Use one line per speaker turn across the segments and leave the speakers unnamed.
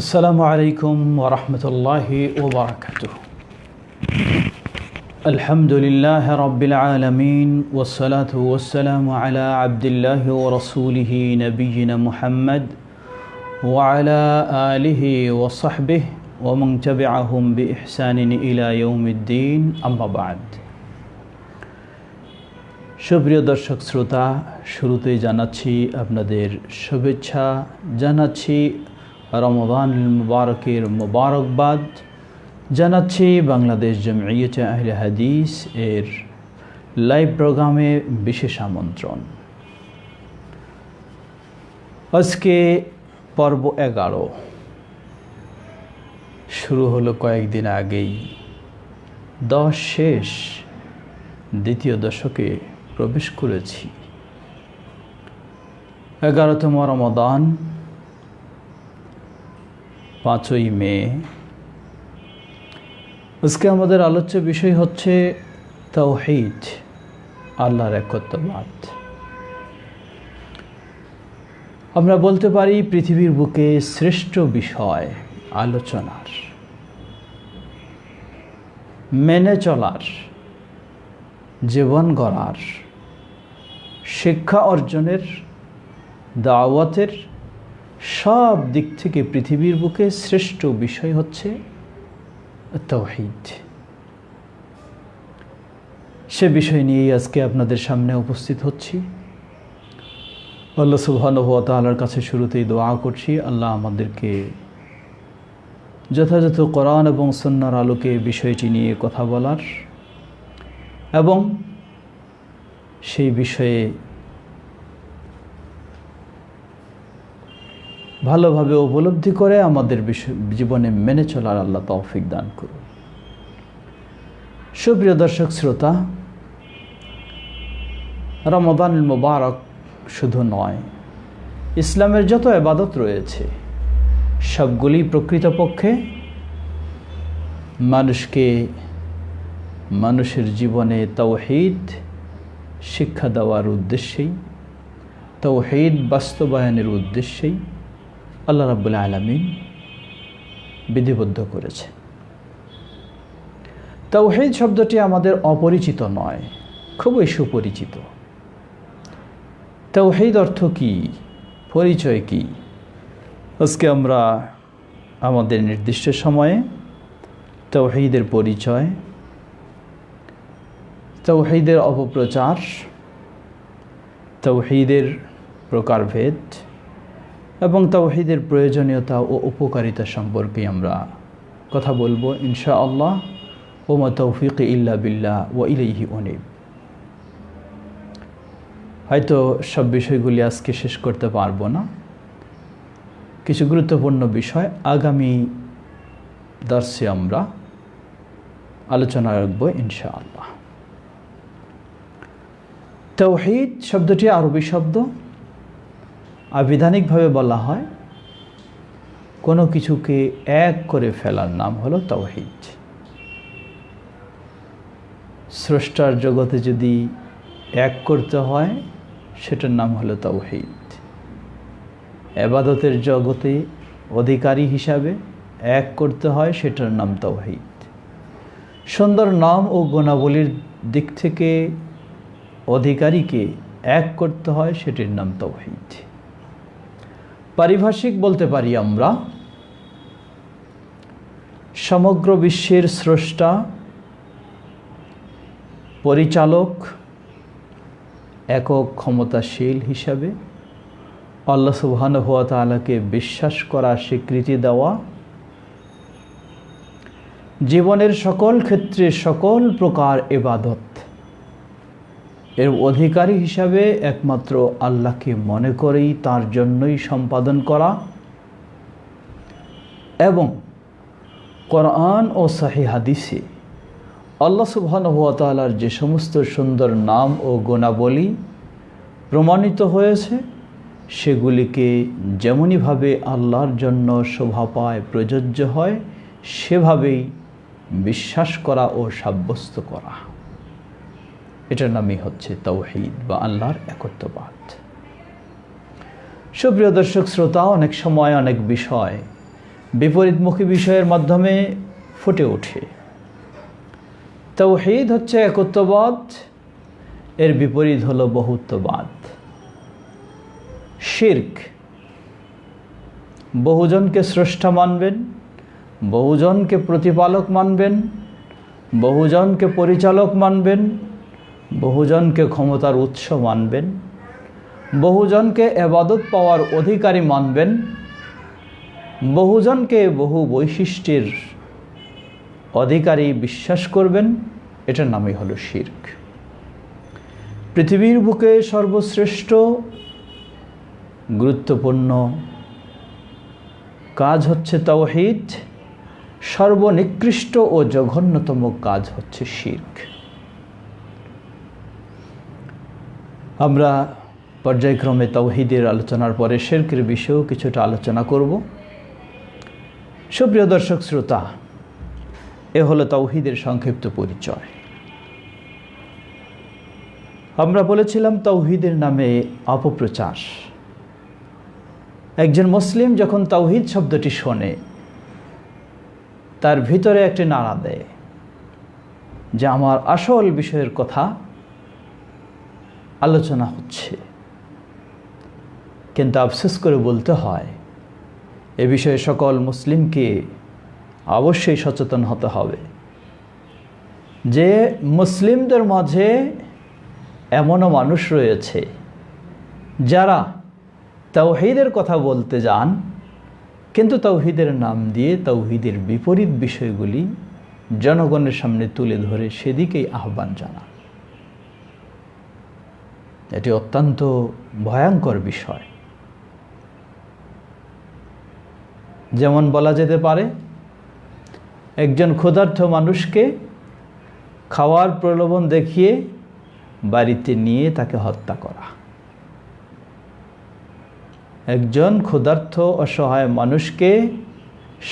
আসসালামু আলাইকুম ওয়া রাহমাতুল্লাহি ওয়া বারাকাতুহু। আলহামদুলিল্লাহি রাব্বিল আলামিন ওয়াস সালাতু ওয়াস সালামু আলা আবদিল্লাহি ওয়া রাসূলিহি নবিয়িনা মুহাম্মদ ওয়া আলা আলিহি ওয়া সাহবিহি ওয়া মান তাবিআহুম বিইহসানিন ইলা ইয়াউমিদ্দিন, আম্মা বা'দ। সুপ্রিয় দর্শক শ্রোতা, শুরুতেই জানাচ্ছি আপনাদের শুভেচ্ছা, জানাচ্ছি রমাদানুল মুবারকের মুবারকবাদ, জানাচ্ছি বাংলাদেশ জামিয়াতে আহলে হাদিস এর লাইভ প্রোগ্রামে বিশেষ আমন্ত্রণ। আজকে পর্ব 11 শুরু হলো কয়েকদিন আগেই, 10 শেষ, দ্বিতীয় দশকে প্রবেশ করেছি। 11তম রমাদান, 5ই মে। আজকে আমাদের আলোচ্য বিষয় হচ্ছে তাওহীদ, আল্লাহর একত্ববাদ। আমরা বলতে পারি পৃথিবীর বুকে শ্রেষ্ঠ বিষয় আলোচনার, মেনে চলার, জীবন গড়ার, শিক্ষা অর্জনের, দাওয়াতের সব দিক থেকে পৃথিবীর বুকে শ্রেষ্ঠ বিষয় হচ্ছে তাওহীদ। সে বিষয় নিয়েই আজকে আপনাদের সামনে উপস্থিত হচ্ছি। আল্লাহ সুবহানাহু ওয়া তাআলার কাছে শুরুতেই দোয়া করছি, আল্লাহ আমাদেরকে যথাযথ কোরআন এবং সুন্নাহর আলোকে বিষয়টি নিয়ে কথা বলার এবং সেই বিষয়ে ভালোভাবে উপলব্ধি করে আমাদের জীবনে মেনে চলার আল্লাহ তৌফিক দান করুন। সুপ্রিয় দর্শক শ্রোতা, রমাদানুল মুবারক শুধু নয়, ইসলামের যত ইবাদত রয়েছে সবগুলি প্রকৃতপক্ষে মানুষের জীবনে তাওহীদ শিক্ষা দেওয়ার উদ্দেশ্যেই, তাওহীদ বাস্তবায়নের উদ্দেশ্যেই আল্লাহ রাব্বুল আলামিন বিধিবদ্ধ করেছে। তাওহীদ শব্দটি আমাদের অপরিচিত নয়, খুবই সুপরিচিত। তাওহীদ অর্থ কি, পরিচয় কি, আজকে আমরা আমাদের নির্দিষ্ট সময়ে তাওহীদের পরিচয়, তাওহীদের অপপ্রচার, তাওহীদের প্রকারভেদ এবং তাওহীদের প্রয়োজনীয়তা ও উপকারিতা সম্পর্কে আমরা কথা বলবো ইনশাআল্লাহ। ওমা তৌফিকি ইল্লা বিল্লাহ ওয়া ইলাইহি উনীব। হয়তো সব বিষয়গুলি আজকে শেষ করতে পারবো না, কিছু গুরুত্বপূর্ণ বিষয় আগামী দর্শে আমরা আলোচনা রাখবো ইনশাআল্লাহ। তাওহীদ শব্দটি আরবি শব্দ, আবিধানিকভাবে বলা হয় কোনো কিছুকে এক করে ফেলার নাম হলো তাওহীদ। স্রষ্টার জগতে যদি এক করতে হয় সেটার নাম হলো তাওহীদ। ইবাদতের জগতে অধিকারী হিসাবে এক করতে হয় সেটার নাম তাওহীদ। সুন্দর নাম ও গুণাবলীর দিক থেকে অধিকারীকে এক করতে হয় সেটির নাম তাওহীদ। পারিভাষিক বলতে পারি আমরা সমগ্র বিশ্বের স্রষ্টা, পরিচালক, একক ক্ষমতাশীল হিসাবে আল্লাহ সুবহানাহু ওয়া তাআলাকে বিশ্বাস করা, স্বীকৃতি দেওয়া, জীবনের সকল ক্ষেত্রে সকল প্রকার ইবাদত এর অধিকারী হিসাবে একমাত্র আল্লাহকে মনে করেই তার জন্যই সম্পাদন করা এবং কোরআন ও সহিহ হাদিসে আল্লাহ সুবহানাহু ওয়া তাআলার যে সমস্ত সুন্দর নাম ও গুণাবলী প্রমাণিত হয়েছে সেগুলিকে যেমনইভাবে আল্লাহর জন্য শোভা পায়, প্রযোজ্য হয়, সেভাবেই বিশ্বাস করা ও সাব্যস্ত করা, এটার নামই হচ্ছে তাওহীদ বা আল্লাহর একত্ববাদ। সুপ্রিয় দর্শক শ্রোতা, অনেক সময় অনেক বিষয় বিপরীতমুখী বিষয়ের মাধ্যমে ফুটে ওঠে। তাওহীদ হচ্ছে একত্ববাদ, এর বিপরীত হলো বহুত্ববাদ। শিরক, বহুজনকে স্রষ্টা মানবেন, বহুজনকে প্রতিপালক মানবেন, বহুজনকে পরিচালক মানবেন, বহুজনকে ক্ষমতার উৎস মানবেন, বহুজনকে ইবাদত পাওয়ার অধিকারী মানবেন, বহুজনকে বহু বৈশিষ্ট্যের অধিকারী বিশ্বাস করবেন, এটার নামই হলো শিরক। পৃথিবীর বুকে সর্বশ্রেষ্ঠ গুরুত্বপূর্ণ কাজ হচ্ছে তাওহীদ, সর্বনিকৃষ্ট ও জঘন্যতম কাজ হচ্ছে শিরক। আমরা পর্যায়ক্রমে তাওহীদের আলোচনার পরে শিরকের বিষয়েও কিছুটা আলোচনা করব। সুপ্রিয় দর্শক শ্রোতা, এ হলো তাওহীদের সংক্ষিপ্ত পরিচয়। আমরা বলেছিলাম তাওহীদের নামে অপপ্রচার। একজন মুসলিম যখন তাওহীদ শব্দটি শোনে, তার ভিতরে একটি নাড়া দেয় যে আমার আসল বিষয়ের কথা আলোচনা হচ্ছে। কিন্তু আফসোস করে বলতে হয়, এ বিষয়ে সকল মুসলিমকে অবশ্যই সচেতন হতে হবে যে মুসলিমদের মাঝে এমনও মানুষ রয়েছে যারা তাওহীদের কথা বলতে যান, কিন্তু তাওহীদের নাম দিয়ে তাওহীদের বিপরীত বিষয়গুলি জনগণের সামনে তুলে ধরে সেদিকেই আহ্বান জানান। এটি অত্যন্ত ভয়ঙ্কর বিষয়। যেমন বলা যেতে পারে, একজন ক্ষুধার্ত মানুষকে খাওয়ার প্রলোভন দেখিয়ে বাড়িতে নিয়ে তাকে হত্যা করা। একজন ক্ষুধার্ত অসহায় মানুষকে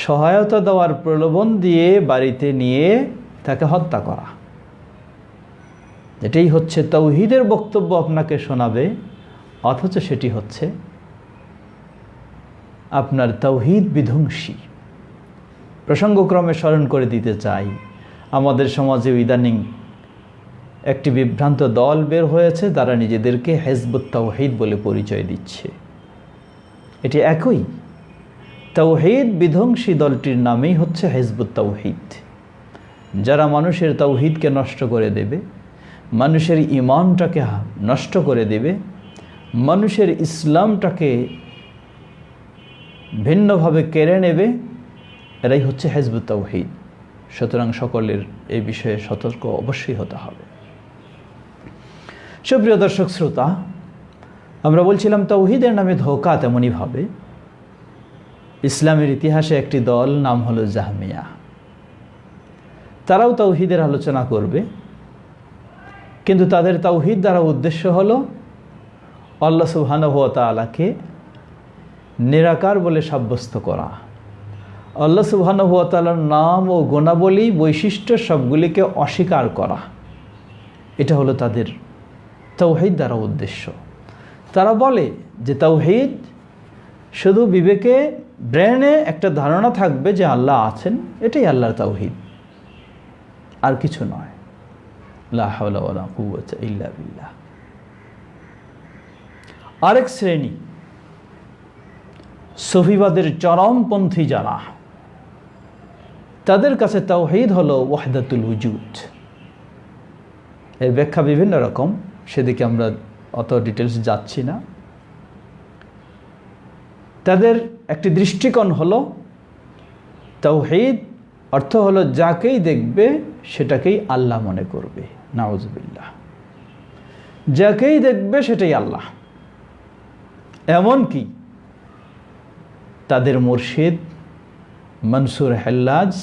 সহায়তা দেওয়ার প্রলোভন দিয়ে বাড়িতে নিয়ে তাকে হত্যা করা, এটাই হচ্ছে তাওহীদের বক্তব্য আপনাকে শোনাবে, অথচ সেটি হচ্ছে আপনার তাওহীদ বিধ্বংসী। প্রসঙ্গক্রমে স্মরণ করে দিতে চাই, আমাদের সমাজে ইদানিং একটি বিভ্রান্ত দল বের হয়েছে, তারা নিজেদেরকে হিজবুত তাওহীদ বলে পরিচয় দিচ্ছে। এটি একই তাওহীদ বিধ্বংসী দলটির নামেই হচ্ছে হিজবুত তাওহীদ, যারা মানুষের তাওহীদকে নষ্ট করে দেবে, মানুষের ঈমানটাকে নষ্ট করে দেবে, মানুষের ইসলামটাকে ভিন্নভাবে কেড়ে নেবে, এরাই হচ্ছে হিজবুত তাওহীদ। সুতরাং সকলের এই বিষয়ে সতর্ক অবশ্যই হতে হবে। সুপ্রিয় দর্শক শ্রোতা, আমরা বলছিলাম তাওহীদের নামে ধোঁকা। তেমনইভাবে ইসলামের ইতিহাসে একটি দল, নাম হলো জাহমিয়া। তারাও তাওহীদের আলোচনা করবে, কিন্তু তাদের তাওহীদ দ্বারা উদ্দেশ্য হলো আল্লাহ সুবহানাহু ওয়া তাআলাকে নিরাকার বলে সাব্যস্ত করা, আল্লাহ সুবহানাহু ওয়া তাআলার নাম ও গুণাবলী বৈশিষ্ট্য সবগুলিকে অস্বীকার করা। এটা হলো তাদের তাওহীদ দ্বারা উদ্দেশ্য। তারা বলে যে তাওহীদ শুধু বিবেকে, ব্রেনে একটা ধারণা থাকবে যে আল্লাহ আছেন, এটাই আল্লাহর তাওহীদ, আর কিছু নয়। লা হাওলা ওয়ালা কুওয়াতা ইল্লা বিল্লাহ। আরেক শ্রেণী সুফিবাদের চরমপন্থী যারা, তাদের কাছে তাওহীদ হলো ওয়াহদাতুল উজুদ। এর ব্যাখ্যা বিভিন্ন রকম, সেদিকে আমরা অত ডিটেলস যাচ্ছি না। তাদের একটি দৃষ্টিকোণ হলো তাওহীদ অর্থ হলো যাকেই দেখবে সেটাকেই আল্লাহ মনে করবে। নাউজুবিল্লাহ। যাকেই দেখবে সেটাই আল্লাহ। এমনকি তাদের মুর্শিদ মনসুর হেল্লাজ,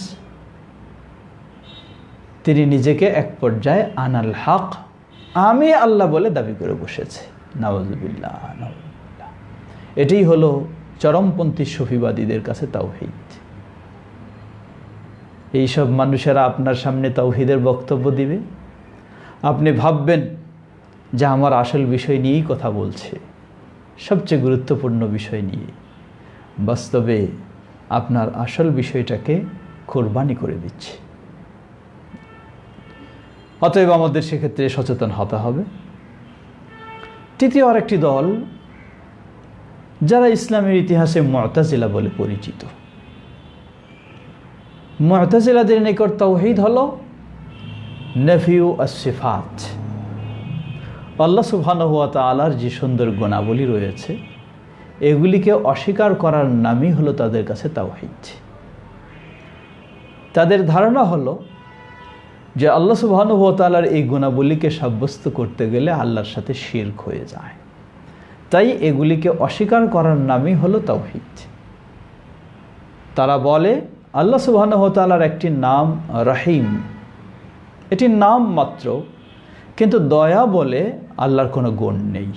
তিনি নিজেকে এক পর্যায়ে আনাল হক, আমি আল্লাহ বলে দাবি করে বসেছে। নাউজুবিল্লাহ, নাউজুবিল্লাহ। এটাই হলো চরমপন্থী সুফিবাদীদের কাছে তাওহীদ। এইসব মানুষেরা আপনার সামনে তাওহীদের বক্তব্য দিবে, আপনি ভাববেন যে আমার আসল বিষয় নিয়েই কথা বলছে, সবচেয়ে গুরুত্বপূর্ণ বিষয় নিয়ে। বাস্তবে আপনার আসল বিষয়টাকে কোরবানি করে দিচ্ছে। অতএব আমাদের সেক্ষেত্রে সচেতন হতে হবে। তৃতীয় আরেকটি দল, যারা ইসলামের ইতিহাসে মুতাজিলা বলে পরিচিত। মুতাজিলাদের নিকট তাওহীদ হলো নফিউ আস-সিফাত। আল্লাহ সুবহানাহু ওয়া তাআলার যে সুন্দর গুণাবলী রয়েছে, এগুলিকে অস্বীকার করার নামই হলো তাদের কাছে তাওহীদ। তাদের ধারণা হলো যে আল্লাহ সুবহানাহু ওয়া তাআলার এই গুণাবলীকে সাব্যস্ত করতে গেলে আল্লাহর সাথে শিরক হয়ে যায়, তাই এগুলিকে অস্বীকার করার নামই হলো তাওহীদ। তারা বলে আল্লাহ সুবহানাহু ওয়া তাআলার একটি নাম রহিম, এটি নাম মাত্র, কিন্তু দয়া বলে আল্লাহর কোনো গুণ নেই।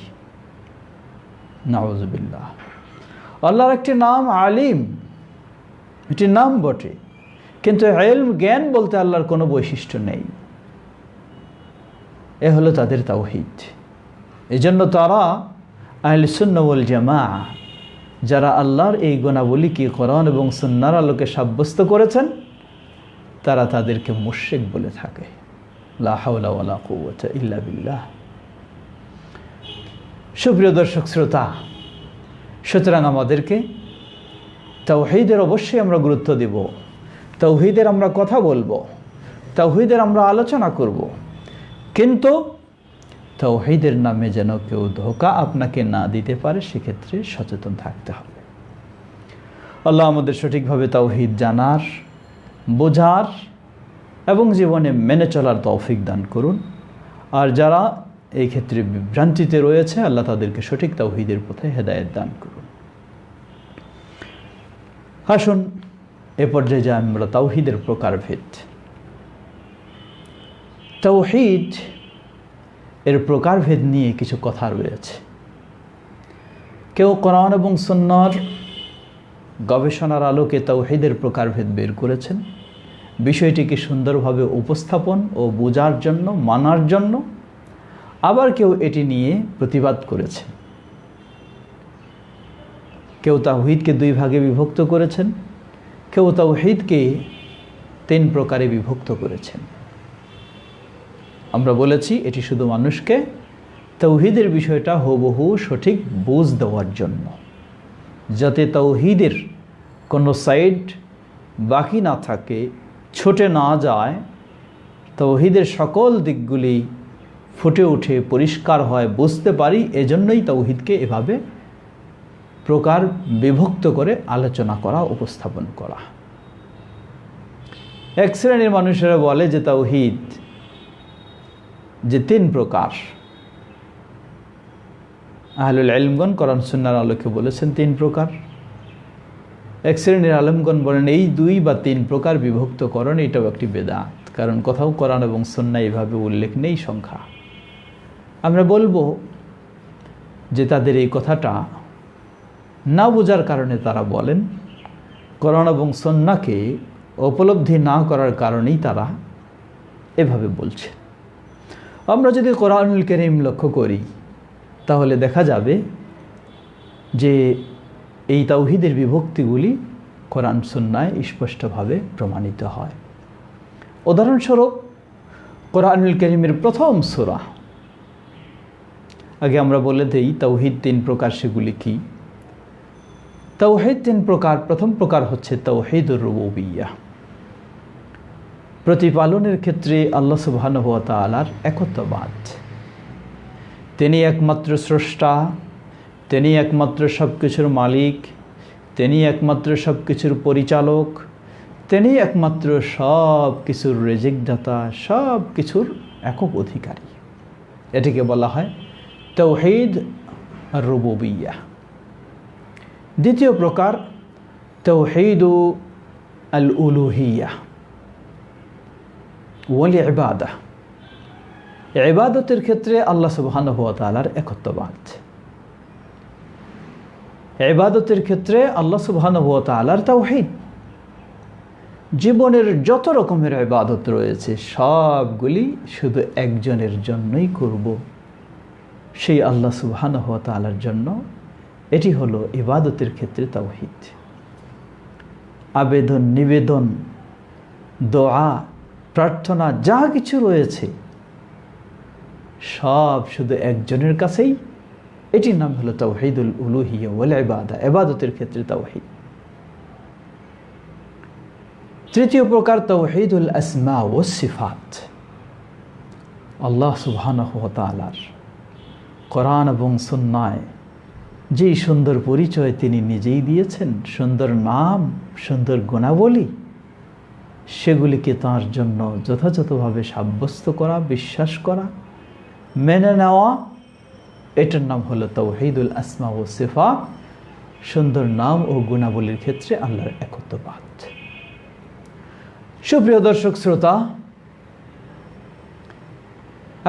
নাউযুবিল্লাহ। আল্লাহর একটি নাম আলিম, এটি নাম বটে, কিন্তু ইলম জ্ঞান বলতে আল্লাহর কোনো বৈশিষ্ট্য নেই। এ হলো তাদের তাওহীদ। এজন্য তারা আহলে সুন্নাহ ওয়াল জামাআহ, যারা আল্লাহর এই গুণাবলীকে কোরআন এবং সুন্নাহর আলোকে সাব্যস্ত করেছেন, তারা তাদেরকে মুশরিক বলে থাকে। লা হাওলা ওয়ালা কুওয়াতা ইল্লা বিল্লাহ। সুপ্রিয় দর্শক শ্রোতা, সুতরাং আমাদেরকে তাওহীদের অবশ্যই আমরা গুরুত্ব দেব, তাওহীদের আমরা কথা বলবো, তাওহীদের আমরা আলোচনা করব, কিন্তু তাওহীদের নামে যেন কেউ ধোঁকা আপনাকে না দিতে পারে, সেক্ষেত্রে সচেতন থাকতে হবে। আল্লাহ আমাদের সঠিকভাবে তাওহীদ জানার, বোঝার এবং জীবনে মেনে চলার তৌফিক দান করুন। আর যারা এই ক্ষেত্রে বিভ্রান্তিতে রয়েছে, আল্লাহ তাদেরকে সঠিক তাওহীদের পথে হেদায়েত দান করুন। আসুন এ পর্যায়ে যা আমরা তাওহীদের প্রকারভেদ। তাওহীদ এর প্রকারভেদ নিয়ে কিছু কথা রয়েছে। কেউ কোরআন এবং সুন্নাহর গবেষণার আলোকে তাওহীদের প্রকারভেদ বের করেছেন, বিষয়টিকে সুন্দরভাবে উপস্থাপন ও বোঝার জন্য, মানার জন্য। আবার কেউ এটি নিয়ে প্রতিবাদ করেছেন। কেউ তাওহীদকে দুই ভাগে বিভক্ত করেছেন, কেউ তাওহীদকে 3 প্রকারে বিভক্ত করেছেন। আমরা বলেছি এটি শুধু মানুষকে তাওহীদের বিষয়টা হুবহু সঠিক বুঝ দেওয়ার জন্য, যাতে তাওহীদের কোনো সাইড বাকি না থাকে, ছুটে না যায়, তাওহীদের সকল দিকগুলি ফুটে উঠে পরিষ্কার হয়, বুঝতে পারি। এজন্যই তাওহীদকে এভাবে প্রকার বিভক্ত করে আলোচনা করা, উপস্থাপন করা। এক শ্রেণীর মানুষেরা বলে যে তাওহীদ যে 3 প্রকার। আহলুল ইলমগণ কোরআন সুন্নাহর আলোকে বলেছেন 3 প্রকার। এক শ্রেণীর আলেমগণ বলেন এই 2 বা 3 প্রকার বিভক্তকরণ এটাও একটি বেদাত, কারণ কোথাও কোরআন এবং সুন্নাহ এইভাবে উল্লেখ নেই সংখ্যা। আমরা বলবো যে তাদের এই কথাটা না বোঝার কারণে তারা বলেন, কোরআন এবং সুন্নাহকে উপলব্ধি না করার কারণেই তারা এভাবে বলছে। আমরা যদি কোরআনুল কারীম লক্ষ্য করি, তাহলে দেখা যাবে যে এই তাওহীদের বিভক্তিগুলি কোরআন সুন্নায় স্পষ্টভাবে প্রমাণিত হয়। উদাহরণস্বরূপ কোরআনুল কারীমের প্রথম সূরা, আগে আমরা বলে দেই তাওহীদ 3 প্রকার, সেগুলি কি? তাওহীদ 3 প্রকার। প্রথম প্রকার হচ্ছে তাওহীদুর রুবুবিয়্যাহ। প্রতিপালনের ক্ষেত্রে আল্লাহ সুবহানাহু ওয়া তাআলার একত্ববাদ। তিনি একমাত্র স্রষ্টা, তিনি একমাত্র সব কিছুর মালিক, তিনি একমাত্র সব কিছুর পরিচালক, তিনি একমাত্র সব কিছুর রিজিকদাতা, সব কিছুর একক অধিকারী। এটিকে বলা হয় তাওহীদ আর রুবুবিয়্যাহ। দ্বিতীয় প্রকার তাওহীদু আল উলুহিয়্যাহ ওয়াল ইবাদাহ। ইবাদতের ক্ষেত্রে আল্লাহ সুবহানাহু ওয়া তাআলার একত্ববাদ। ইবাদতের ক্ষেত্রে আল্লাহ সুবহানাহু ওয়া তাআলার তাওহীদ। জীবনের যত রকমের ইবাদত রয়েছে সবগুলি শুধু একজনের জন্যই করব, সেই আল্লাহ সুবহানাহু ওয়া তাআলার জন্য। এটি হলো ইবাদতের ক্ষেত্রে তাওহীদ। আবেদন নিবেদন, দোয়া, প্রার্থনা যা কিছু রয়েছে সব শুধু একজনের কাছেই। এটির নাম হলো তাওহীদুল উলুহিয়্যা ওয়াল ইবাদা, ইবাদতের ক্ষেত্রে তাওহীদ। তৃতীয় প্রকার তাওহীদুল আসমা ওয়াস সিফাত। আল্লাহ সুবহানাহু ওয়া তাআলার কোরআন এবং সুন্নায় যেই সুন্দর পরিচয় তিনি নিজেই দিয়েছেন, সুন্দর নাম, সুন্দর গুণাবলী, সেগুলিকে তাঁর জন্য যথাযথভাবে সাব্যস্ত করা, বিশ্বাস করা, মেনে নেওয়া, এটার নাম হলো তাওহীদুল আসমা ও সিফাত। সুন্দর নাম ও গুণাবলীর ক্ষেত্রে আল্লাহর একত্ববাদ। সুপ্রিয় দর্শক শ্রোতা,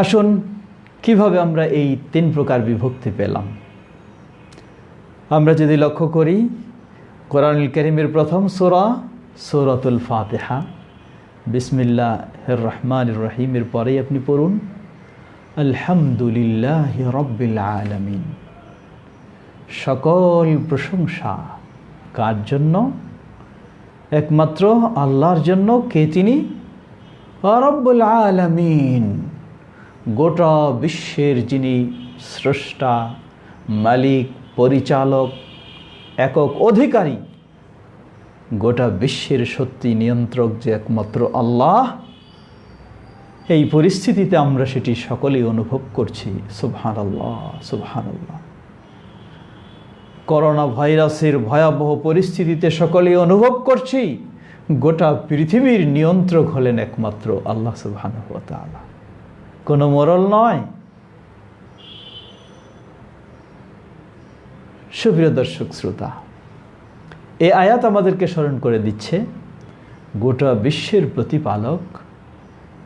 আসুন কিভাবে আমরা এই তিন প্রকার বিভক্তি পেলাম। আমরা যদি লক্ষ্য করি, কোরআনুল কারীমের প্রথম সূরা সূরাতুল ফাতিহা, বিসমিল্লাহির রহমানির রহিমের পরেই আপনি পড়ুন আলহামদুলিল্লাহি রাব্বিল আলামিন। সকল প্রশংসা কার জন্য? একমাত্র আল্লাহর জন্য। কে তিনি? রাব্বুল আলামিন, গোটা বিশ্বের যিনি স্রষ্টা, মালিক, পরিচালক, একক অধিকারী, গোটা বিশ্বের সত্যি নিয়ন্ত্রক যে একমাত্র আল্লাহ। এই পরিস্থিতিতে আমরা সেটি সকলেই অনুভব করছি। সুবহানাল্লাহ, সুবহানাল্লাহ। করোনা ভাইরাসের ভয়াবহ পরিস্থিতিতে সকলেই অনুভব করছি গোটা পৃথিবীর নিয়ন্ত্রক হলেন একমাত্র আল্লাহ সুবহানাহু ওয়া তাআলা, কোনো মোড়ল নয়। সুপ্রিয় দর্শক শ্রোতা, এই আয়াত আমাদেরকে স্মরণ করে দিচ্ছে গোটা বিশ্বের প্রতিপালক,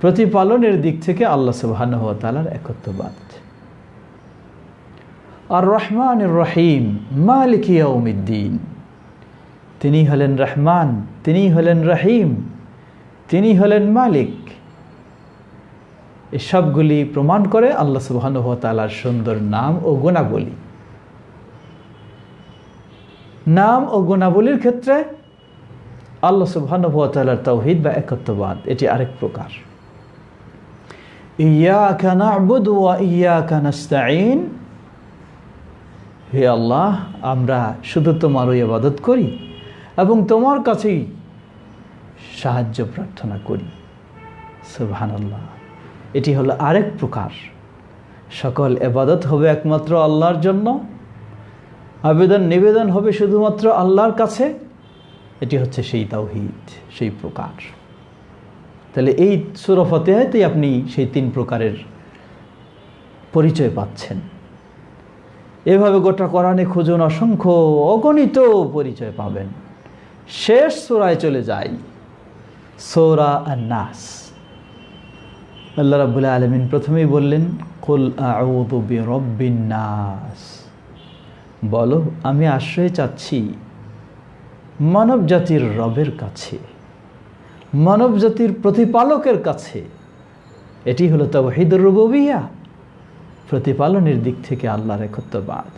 প্রতিপালনের দিক থেকে আল্লাহ সুবহানাহু ওয়া তাআলার একত্ববাদ। আর রহমানির রহিম, মালিক ইয়াউমিদ্দিন, তিনি হলেন রহমান, তিনি হলেন রহিম, তিনি হলেন মালিক। এই সবগুলি প্রমাণ করে আল্লাহ সুবহানাহু ওয়া তাআলার সুন্দর নাম ও গুণাবলী। নাম ও গুণাবলীর ক্ষেত্রে আল্লাহ সুবহানাহু ওয়া তাআলার তাওহীদ বা একত্ববাদ, এটি আরেক প্রকার। ইয়াকা না'বুদু ওয়া ইয়াকা নাস্তাঈন, হে আল্লাহ, আমরা শুধু তোমারই ইবাদত করি এবং তোমার কাছেই সাহায্য প্রার্থনা করি। সুবহানাল্লাহ, এটি হলো আরেক প্রকার। সকল ইবাদত হবে একমাত্র আল্লাহর জন্য, আবেদন নিবেদন হবে শুধুমাত্র আল্লাহর কাছে। এটি হচ্ছে সেই তাওহীদ, সেই প্রকার। তাহলে এই সূরা ফাতিহাতেই আপনি সেই তিন প্রকারের পরিচয় পাচ্ছেন। এভাবে গোটা কোরআনে খুঁজুন, অসংখ্য অগণিত পরিচয় পাবেন। শেষ সূরায় চলে যাই, সূরা আন-নাস। আল্লাহ রাব্বুল আলামিন প্রথমেই বললেন কুল আউযু বিরাব্বিন নাস, বলো আমি আশ্রয় চাচ্ছি মানব জাতির রবের কাছে, মানব জাতির প্রতিপালকের কাছে। এটি হলো তাওহীদুর রুবুবিয়্যাহ, প্রতিপালনের দিক থেকে আল্লাহর একত্ববাদ।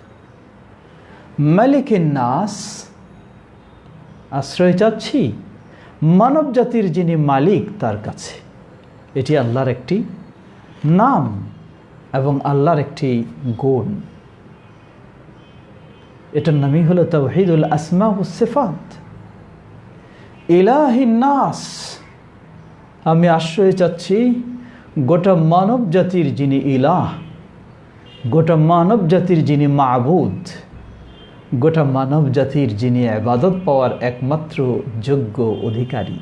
মালিকিন নাস, আশ্রয় চাচ্ছি মানব জাতির যিনি মালিক তার কাছে। এটি আল্লাহর একটি নাম এবং আল্লাহর একটি গুণ। এটার নামই হলো তাওহীদুল আসমা ওয়াস সিফাত। ইলাহিন নাস, আমি আশ্রয় চাচ্ছি গোটা মানব জাতির যিনি ইলাহ, গোটা মানব জাতির যিনি মাবুদ, গোটা মানব জাতির যিনি ইবাদত পাওয়ার একমাত্র যোগ্য অধিকারী।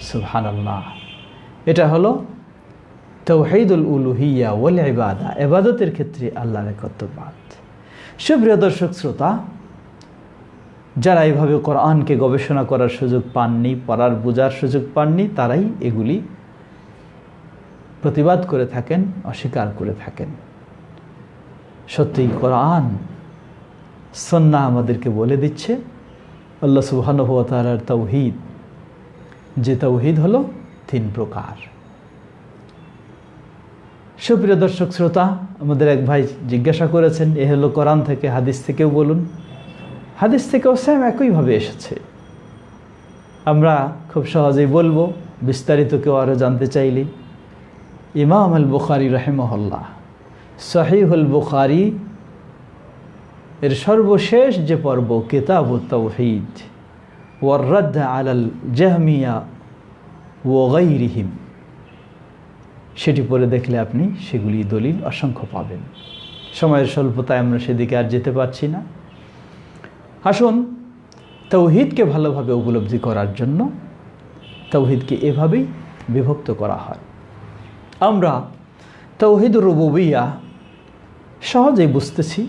সুবহানাল্লাহ, এটা হলো তাওহীদুল উলুহিয়্যা ওয়াল ইবাদা, ইবাদতের ক্ষেত্রে আল্লাহর একত্ববাদ। সুপ্রিয় দর্শক শ্রোতা, যারা এইভাবে কোরআনকে গবেষণা করার সুযোগ পাননি, পড়ার বোঝার সুযোগ পাননি, তারাই এগুলি প্রতিবাদ করে থাকেন, অস্বীকার করে থাকেন। সত্যিই কোরআন সুন্নাহ আমাদেরকে বলে দিচ্ছে আল্লাহ সুবহানাহু ওয়া তাআলার তাওহীদ, যে তাওহীদ হলো তিন প্রকার। সুপ্রিয় দর্শক শ্রোতা, আমাদের এক ভাই জিজ্ঞাসা করেছেন, এ হলো কোরআন থেকে, হাদিস থেকেও বলুন। হাদিস থেকেও সেম একইভাবে এসেছে। আমরা খুব সহজেই বলবো, বিস্তারিত কেউ আরও জানতে চাইলে ইমাম আল বুখারী রাহিমাহুল্লাহ সহিহুল বুখারী এর সর্বশেষ যে পর্ব কিতাবুত তাওহীদ ওয়ার রাদ্দ আলাল জাহমিয়া ওয়া গায়রিহিম, সেটি পড়ে দেখলে আপনি সেগুলি দলিল অসংখ্য পাবেন। সময়ের স্বল্পতায় আমরা সেদিকে আর যেতে পারছি না। আসুন, তাওহীদকে ভালোভাবে উপলব্ধি করার জন্য তাওহীদকে এভাবেই বিভক্ত করা হয়। আমরা তাওহীদুর রুবুবিয়্যাহ সহজেই বুঝতেছি।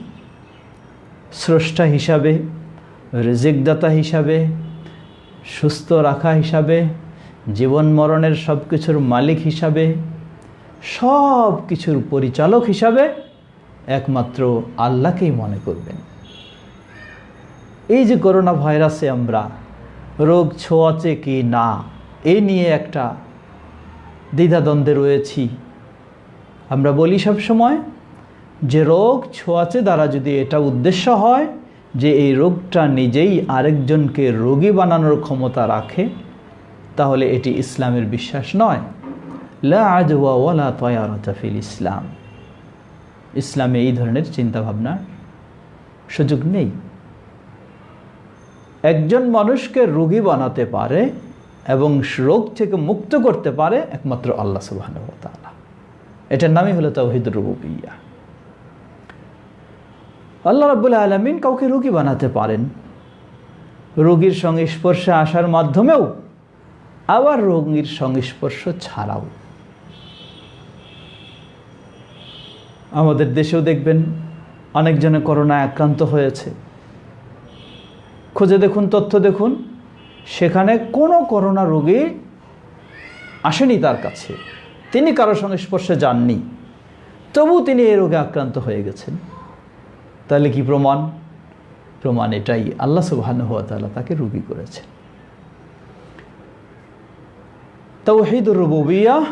স্রষ্টা হিসাবে, রিজিকদাতা হিসাবে, সুস্থ রাখা হিসাবে, জীবন মরণের সব কিছুর মালিক হিসাবে, সব কিছুর পরিচালক হিসাবে একমাত্র আল্লাহকেই মনে করবেন। এই যে করোনা ভাইরাসে আমরা রোগ ছোঁয়াচে কি না এই নিয়ে একটা দ্বিধাদ্বন্দ্বে রয়েছি। আমরা বলি সব সময় যে রোগ ছোঁয়াচে দ্বারা যদি এটা উদ্দেশ্য হয় যে এই রোগটা নিজেই আরেকজনকে রোগী বানানোর ক্ষমতা রাখে, তাহলে এটি ইসলামের বিশ্বাস নয়। লা আদওয়া ওয়ালা তায়ারাতা ফিল ইসলাম, ইসলামে এই ধরনের চিন্তাভাবনার সুযোগ নেই। একজন মানুষকে রোগী বানাতে পারে এবং রোগ থেকে মুক্ত করতে পারে একমাত্র আল্লাহ সুবহানাহু ওয়া তাআলা। এটার নামই হলো তাওহীদুর রুবুবিয়্যাহ। আল্লাহ রাব্বুল আলামিন কাউকে রোগী বানাতে পারেন, রোগীর সংস্পর্শে আসার মাধ্যমেও, আবার রোগীর সংস্পর্শ ছাড়াও। আমাদের দেশেও দেখবেন অনেকজনে করোনায় আক্রান্ত হয়েছে। খুঁজে দেখুন, তথ্য দেখুন, সেখানে কোনো করোনা রোগী আসেনি তার কাছে, তিনি কারো সংস্পর্শে যাননি, তবু তিনি এই রোগে আক্রান্ত হয়ে গেছেন। তাহলে কি প্রমাণ? প্রমাণ এটাই, আল্লাহ সুবহানাহু ওয়া তাআলা তাকে রোগী করেছেন। তাওহীদুর রুবুবিয়্যাহ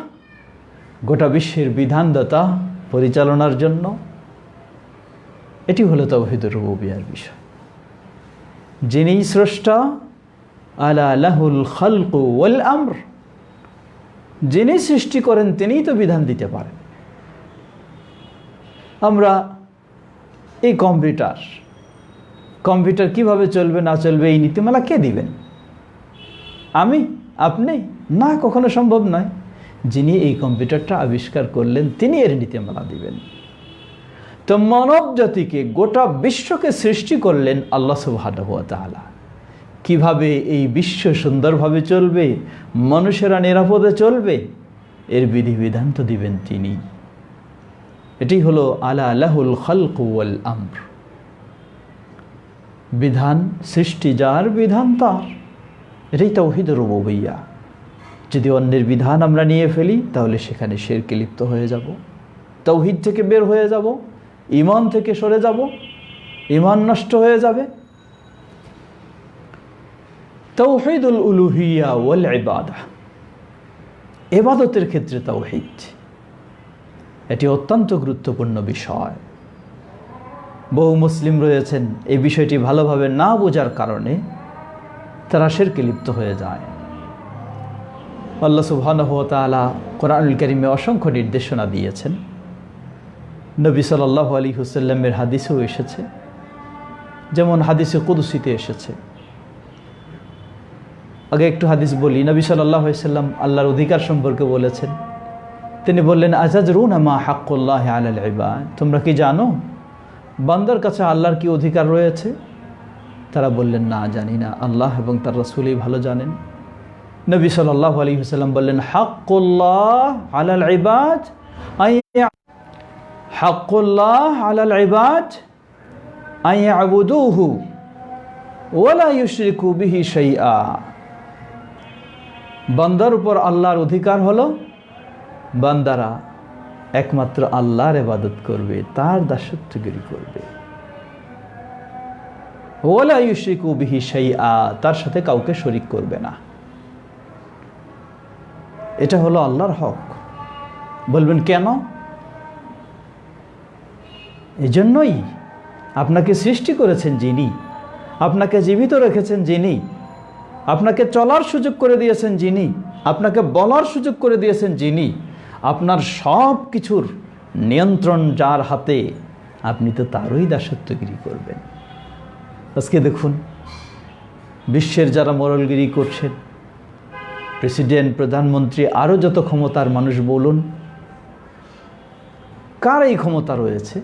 গোটা বিশ্বের বিধানদাতা পরিচালনার জন্য, এটি হলো তাওহীদুর রুবুবিয়্যাহর বিষয়। যিনি স্রষ্টা, আলা লাহুল খালকু ওয়াল আমর, যিনি সৃষ্টি করেন তিনিই তো বিধান দিতে পারেন। আমরা এই কম্পিউটার কিভাবে চলবে না চলবে এই নীতিমালা কে দিবেন? আমি? আপনি? না, কখনো সম্ভব নয়। যিনি এই কম্পিউটারটা আবিষ্কার করলেন তিনি এর নীতিমালা দিবেন। তো মানব জাতিকে, গোটা বিশ্বকে সৃষ্টি করলেন আল্লাহ সুবহানাহু ওয়া তাআলা। কিভাবে এই বিশ্ব সুন্দরভাবে চলবে, মানুষেরা নিরাপদে চলবে, এর বিধিবিধান তো দিবেন তিনি। এটি হলো আলা লাহুল খালকু ওয়াল আমর, বিধান সৃষ্টি যার, বিধান তার। এটাই তাওহীদুর রুবুবিয়্যাহ। যদি অন্যের বিধান আমরা নিয়ে ফেলি তাহলে সেখানে শিরকে লিপ্ত হয়ে যাব, তাওহীদ থেকে বের হয়ে যাব, ঈমান থেকে সরে যাব, ঈমান নষ্ট হয়ে যাবে। তাওহীদুল উলুহিয়্যা ওয়াল ইবাদাহ, ইবাদতের ক্ষেত্রে তাওহীদ, এটি অত্যন্ত গুরুত্বপূর্ণ বিষয়। বহু মুসলিম রয়েছেন এই বিষয়টি ভালোভাবে না বোঝার কারণে তারা শিরকে লিপ্ত হয়ে যায়। আল্লাহ সুবহানাহু ওয়া তাআলা কোরআনুল কারীমে অসংখ্য নির্দেশনা দিয়েছেন। নবী সাল্লাল্লাহু আলাইহি ওয়াসাল্লামের হাদিসেও এসেছে, যেমন হাদিসে কুদসিতে এসেছে। আগে একটু হাদিস বলি। নবী সাল্লাল্লাহু আলাইহি ওয়াসাল্লাম আল্লাহর অধিকার সম্পর্কে বলেছেন। তিনি বললেন, আতাদরুনা মা হাক্কুল্লাহি আলাল ইবাদ, তোমরা কি জানো বান্দার কাছে আল্লাহর কি অধিকার রয়েছে? তারা বললেন, না, জানি না, আল্লাহ এবং তার রাসূলই ভালো জানেন। নবী সাল্লাল্লাহু আলাইহি ওয়াসাল্লাম বললেন, হাক্কুল্লাহ আলাল ইবাদ, হাক্কুল্লাহ আলাল ইবাদ আইয়াবুদুহু ওয়া লা ইউশরিকু বিহি শাইআ। বান্দার উপর আল্লাহর অধিকার হলো বান্দারা একমাত্র আল্লাহর ইবাদত করবে, তার দাসত্বগিরি করবে। ওয়া লা ইউশরিকু বিহি শাইআ, তার সাথে কাউকে শরীক করবে না। এটা হলো আল্লাহর হক। বলবেন কেন? এজন্যই আপনাকে সৃষ্টি করেছেন যিনি, আপনাকে জীবিত রেখেছেন যিনি, আপনাকে চলার সুযোগ করে দিয়েছেন যিনি, আপনাকে বলার সুযোগ করে দিয়েছেন যিনি, আপনার সব কিছুর নিয়ন্ত্রণ যার হাতে, আপনি তো তারই দাসত্বগিরি করবেন। আজকে দেখুন বিশ্বের যারা মোড়লগিরি করছেন, প্রেসিডেন্ট, প্রধানমন্ত্রী, আরও যত ক্ষমতার মানুষ বলুন, কার এই ক্ষমতা রয়েছে?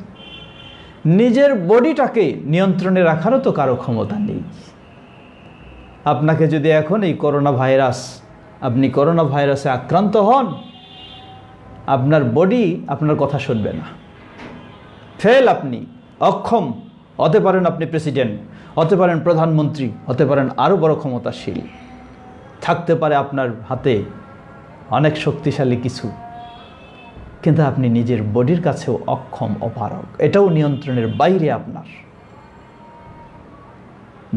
নিজের বডিটাকে নিয়ন্ত্রণে রাখারও তো কারো ক্ষমতা নেই। আপনাকে যদি এখন এই আপনি করোনা ভাইরাসে আক্রান্ত হন, আপনার বডি আপনার কথা শুনবে না, ফেল, আপনি অক্ষম। হতে পারেন আপনি প্রেসিডেন্ট, হতে পারেন প্রধানমন্ত্রী, হতে পারেন আরও বড় ক্ষমতাশীল, থাকতে পারে আপনার হাতে অনেক শক্তিশালী কিছু, কিন্তু আপনি নিজের বডির কাছেও অক্ষম, অপারগ। এটাও নিয়ন্ত্রণের বাইরে। আপনার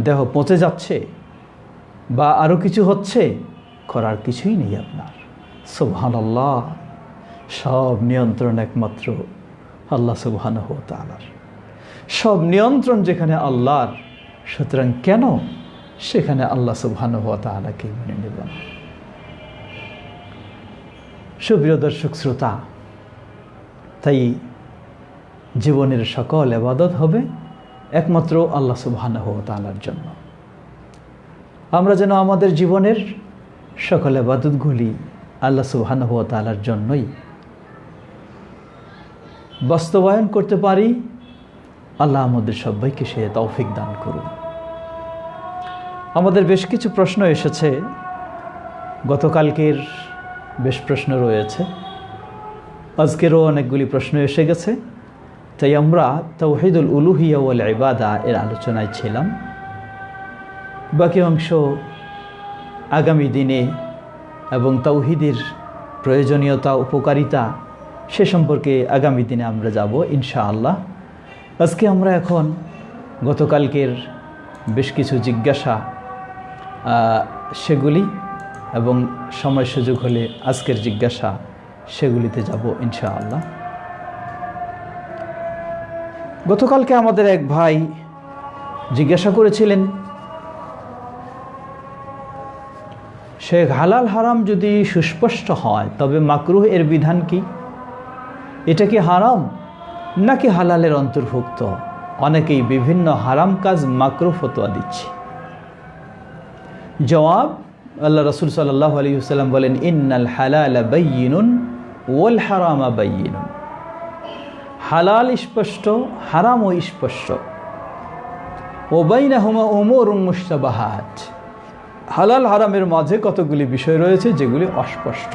দেহ পচে যাচ্ছে বা আরও কিছু হচ্ছে, করার কিছুই নেই আপনার। সুবহানাল্লাহ, সব নিয়ন্ত্রণ একমাত্র আল্লাহ সুবহানাহু ওয়া তাআলার। সব নিয়ন্ত্রণ যেখানে আল্লাহর, সুতরাং কেন সেখানে আল্লাহ সুবহানাহু ওয়া তাআলাকে মেনে নেব না? সুপ্রিয় দর্শক শ্রোতা, তাই জীবনের সকল ইবাদত হবে একমাত্র আল্লাহ সুবহানাহু ওয়া তাআলার জন্য। আমরা যেন আমাদের জীবনের সকল ইবাদতগুলি আল্লাহ সুবহানাহু ওয়া তাআলার জন্যই বাস্তবায়ন করতে পারি। আল্লাহ আমাদের সবাইকে সে তৌফিক দান করুন। আমাদের বেশ কিছু প্রশ্ন এসেছে, গতকালকের বেশ প্রশ্ন রয়েছে, আজকেরও অনেকগুলি প্রশ্ন এসে গেছে। তাই আমরা তাওহীদুল উলুহিয়া ওয়াল ইবাদা এর আলোচনায় ছিলাম। বাকি অংশ আগামী দিনে এবং তাওহীদের প্রয়োজনীয়তা, উপকারিতা, সে সম্পর্কে আগামী দিনে আমরা যাব ইনশাআল্লাহ। আজকে আমরা এখন গতকালকের বেশ কিছু জিজ্ঞাসা সেগুলি এবং সময় সুযোগ হলে আজকের জিজ্ঞাসা সেগুলিতে যাব ইনশাআল্লাহ। গতকালকে আমাদের এক ভাই জিজ্ঞাসা করেছিলেন, শেখ, হালাল হারাম যদি সুস্পষ্ট হয় তবে মাকরুহ এর বিধান কি? এটা কি হারাম নাকি হালালের অন্তর্ভুক্ত? অনেকেই বিভিন্ন হারাম কাজ মাকরুহ ফতোয়া দিচ্ছে। জবাব, আল্লাহ রাসূল সাল্লাল্লাহু আলাইহি ওয়াসাল্লাম বলেন, ইন্নাল হালালা বায়্যিনুন ওয়াল হারামা বায়্যিনুন। হালাল স্পষ্ট, হারামও স্পষ্ট। ও বাইনাহুমা উমুরুন মুশতাবাহাত। হালাল হারামের মাঝে কতগুলি বিষয় রয়েছে যেগুলি অস্পষ্ট।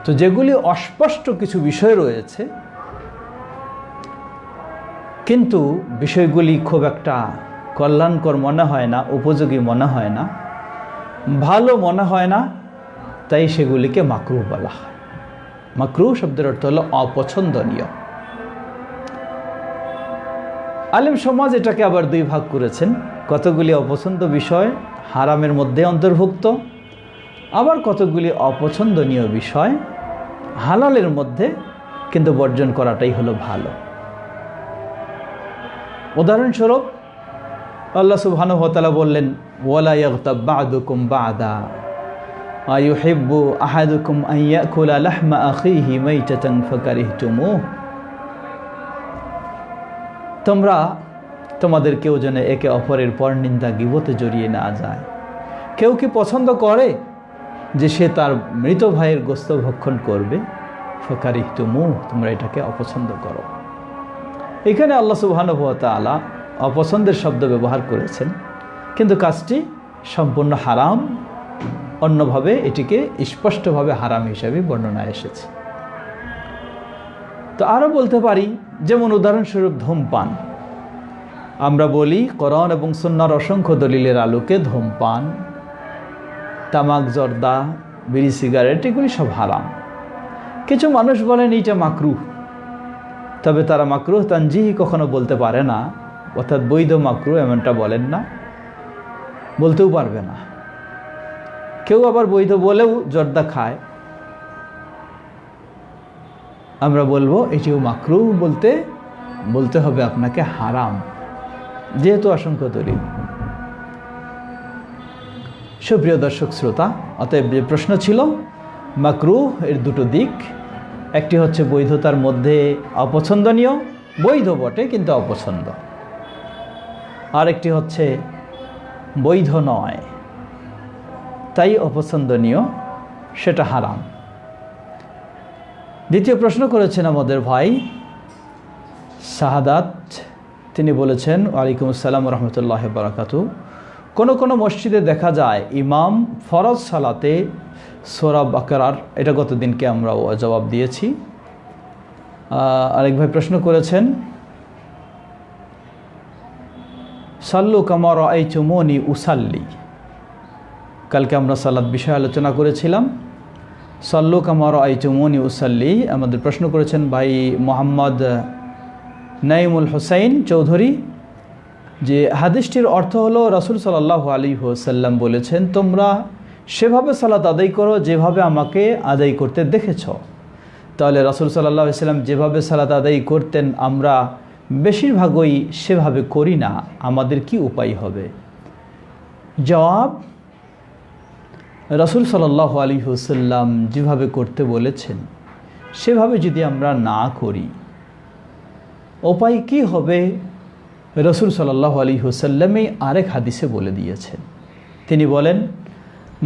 তো যেগুলি অস্পষ্ট কিছু বিষয় রয়েছে, কিন্তু বিষয়গুলি খুব একটা কল্যাণকর মনে হয় না, উপযোগী মনে হয় না, ভালো মনে হয় না, তাই সেগুলিকে মাকরুহ বলা হয়। মাকরুহ শব্দের অর্থ হলো অপছন্দনীয়। আলেম সমাজ এটাকে আবার দুই ভাগ করেছেন। কতগুলি অপছন্দ বিষয় হারামের মধ্যে অন্তর্ভুক্ত, আবার কতগুলি অপছন্দনীয় বিষয় হালালের মধ্যে, কিন্তু বর্জন করাটাই হলো ভালো। উদাহরণস্বরূপ আল্লাহ সুবহানাহু ওয়া তাআলা বললেন, ওয়ালা ইয়াগতাব বা'দুকুম বা'দা আইয়ুহিব্বু আহাদুকুম আন ইয়াকুলা লাহমা আখিহি মাইতাতান ফাকারিহতুমুহ। তোমাদের কেউ যেন একে অপরের পরনিন্দা গীবতে জড়িয়ে না যায়। কেউ কি পছন্দ করে যে সে তার মৃত ভাইয়ের গোশত ভক্ষণ করবে? ফাকারিহতুমুহ, তোমরা এটাকে অপছন্দ করো। এখানে আল্লাহ সুবহানাহু ওয়া তাআলা অপছন্দের শব্দ ব্যবহার করেছেন, কিন্তু কাজটি সম্পূর্ণ হারাম। অন্যভাবে এটিকে স্পষ্টভাবে হারাম হিসাবে বর্ণনা এসেছে। তো আরও বলতে পারি, যেমন উদাহরণস্বরূপ ধূমপান। আমরা বলি কোরআন এবং সুন্নাহর অসংখ্য দলিলের আলোকে ধূমপান, তামাক, জর্দা, বিড়ি, সিগারেট এগুলি সব হারাম। কিছু মানুষ বলেন এইটা মাকরুহ, তবে তারা মাকরুহ তানজিহি কখনো বলতে পারে না, অর্থাৎ বৈধ মাকরুহ এমনটা বলেন না, বলতেও পারবে না। কেউ আবার বৈধ বলেও জর্দা খায়, আমরা বলবো এটিও মাকরুহ, বলতে হবে আপনাকে হারাম। যেহেতু অসংখ্য দলিল। সুপ্রিয় দর্শক শ্রোতা, অতএব যে প্রশ্ন ছিল মাকরুহ এর দুটো দিক, একটি হচ্ছে বৈধতার মধ্যে অপছন্দনীয়, বৈধ বটে কিন্তু অপছন্দ, আর একটি হচ্ছে বৈধ নয় তাই অপছন্দনীয়, সেটা হারাম। দ্বিতীয় প্রশ্ন করেছেন আমাদের ভাই শাহাদাত, তিনি বলেছেন ওয়ালাইকুম আসসালাম রহমতুল্লাহ বারাকাতু, কোনো মসজিদে দেখা যায় ইমাম ফরজ সালাতে সূরা বাকারার, এটা গতদিনকে আমরা জবাব দিয়েছি। আরেক ভাই প্রশ্ন করেছেন সাল্লু কামা রাআইতুমুনি উসাল্লি, কালকে আমরা সালাত বিষয়ে আলোচনা করেছিলাম। সাল্লু কামা রাআইতুমুনি উসাল্লি, আমাদের প্রশ্ন করেছেন ভাই মোহাম্মদ নাইমুল হোসাইন চৌধুরী, যে হাদিসটির অর্থ হলো রাসূল সাল্লাল্লাহু আলাইহি ওয়াসাল্লাম বলেছেন তোমরা সেভাবে সালাত আদায় করো যেভাবে আমাকে আদায় করতে দেখেছ। তাহলে রাসূল সাল্লাল্লাহু আলাইহি ওয়াসাল্লাম যেভাবে সালাত আদায় করতেন আমরা বেশিরভাগই সেভাবে করি না, আমাদের কি উপায় হবে? জবাব, রাসূল সাল্লাল্লাহু আলাইহি ওয়াসাল্লাম যেভাবে করতে বলেছেন সেভাবে যদি আমরা না করি উপায় কি হবে? রাসূল সাল্লাল্লাহু আলাইহি ওয়াসাল্লামই আরেক হাদিসে বলে দিয়েছেন। তিনি বলেন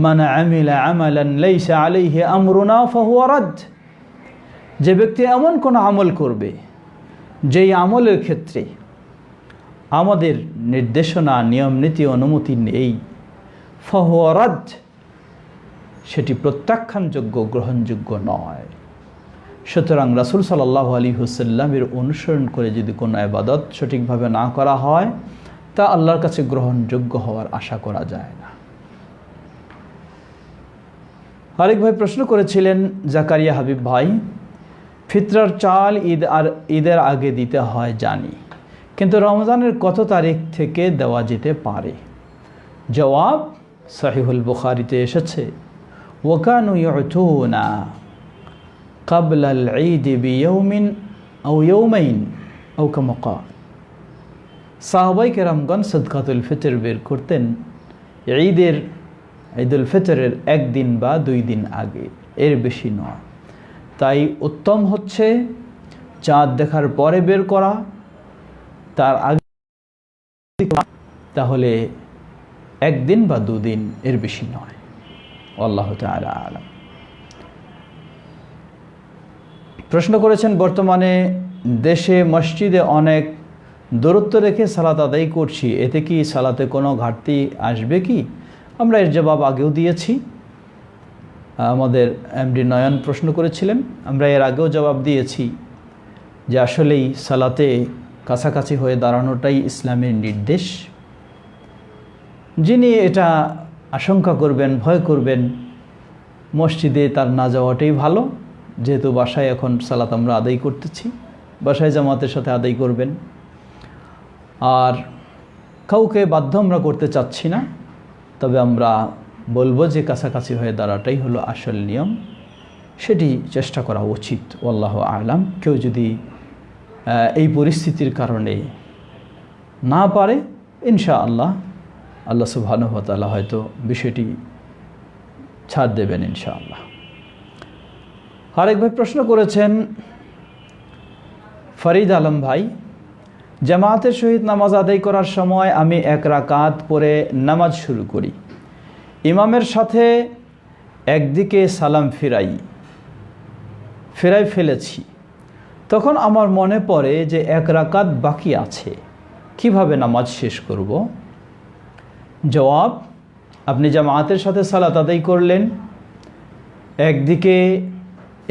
মান আমিলা আমালান লাইসা আলাইহি আমরুনা ফাহুয়া রাদ, যে ব্যক্তি এমন কোন আমল করবে যেই আমলের ক্ষেত্রে আমাদের নির্দেশনা, নিয়ম নীতি, অনুমতি নেই, ফাহুয়া রাদ, সেটি প্রত্যাখ্যানযোগ্য, গ্রহণযোগ্য নয়। সুতরাং রাসূল সাল্লাল্লাহু আলাইহি ওয়াসাল্লামের অনুসরণ করে যদি কোনো ইবাদত সঠিকভাবে না করা হয় তা আল্লাহর কাছে গ্রহণযোগ্য হওয়ার আশা করা যায় না। আরেক ভাই প্রশ্ন করেছিলেন জাকারিয়া হাবিব ভাই, ফিতরার চাল ঈদের আগে দিতে হয় জানি, কিন্তু রমজানের কত তারিখ থেকে দেওয়া যেতে পারে? জবাব, সহিহুল বুখারীতে এসেছে ওয়াকানু ইউতুনা ক্বাবলাল ঈদ বিয়াউমিন আও ইয়াউমাইন আও কামা ক্বাল, সাহাবায়ে কেরামগণ সাদকাতুল ফিতর বের করতেন ঈদুল ফিতরের একদিন বা 2 দিন আগে, এর বেশি নয়। তাই উত্তম হচ্ছে চাঁদ দেখার পরে বের করা, তার আগে তাহলে 1 দিন বা 2 দিন, এর বেশি নয়। আল্লাহু তাআলা আলাম। প্রশ্ন করেছেন বর্তমানে দেশে মসজিদে অনেক দূরত্ব রেখে সালাত আদায় করছি, এতে কি সালাতে কোনো ঘাটতি আসবে কি? আমরা এর জবাব আগেও দিয়েছি। আমাদের এমডি নয়ন প্রশ্ন করেছিলেন, আমরা এর আগেও জবাব দিয়েছি যে আসলেই সালাতে কাছাকাছি হয়ে দাঁড়ানোটাই ইসলামের নির্দেশ। যিনি এটা আশঙ্কা করবেন, ভয় করবেন, মসজিদে তার না যাওয়াটাই ভালো, যেহেতু বাসায় এখন সালাত আমরা আদায় করতেছি, বাসায় জামাতের সাথে আদায় করবেন। আর কাউকে বাধ্য আমরা করতে চাচ্ছি না, তবে আমরা বলবো যে কাছাকাছি হয়ে দাঁড়াটাই হলো আসল নিয়ম, সেটি চেষ্টা করা উচিত। আল্লাহু আ'লাম। কেউ যদি এই পরিস্থিতির কারণে না পারে, ইনশাআল্লাহ আল্লাহ সুবহানাহু ওয়া তাআলা হয়তো বিষয়টি ছাড় দেবেন ইনশাআল্লাহ। আরেক ভাই প্রশ্ন করেছেন ফরিদ আলম ভাই, জামাতের সহিত নামাজ আদায় করার সময় আমি 1 রাকাত পরে নামাজ শুরু করি, ইমামের সাথে একদিকে সালাম ফেরাই ফেলেছি, তখন আমার মনে পড়ে যে 1 রাকাত বাকি আছে, কিভাবে নামাজ শেষ করব? জবাব, আপনি জামাতের সাথে সালাত আদায় করলেন, একদিকে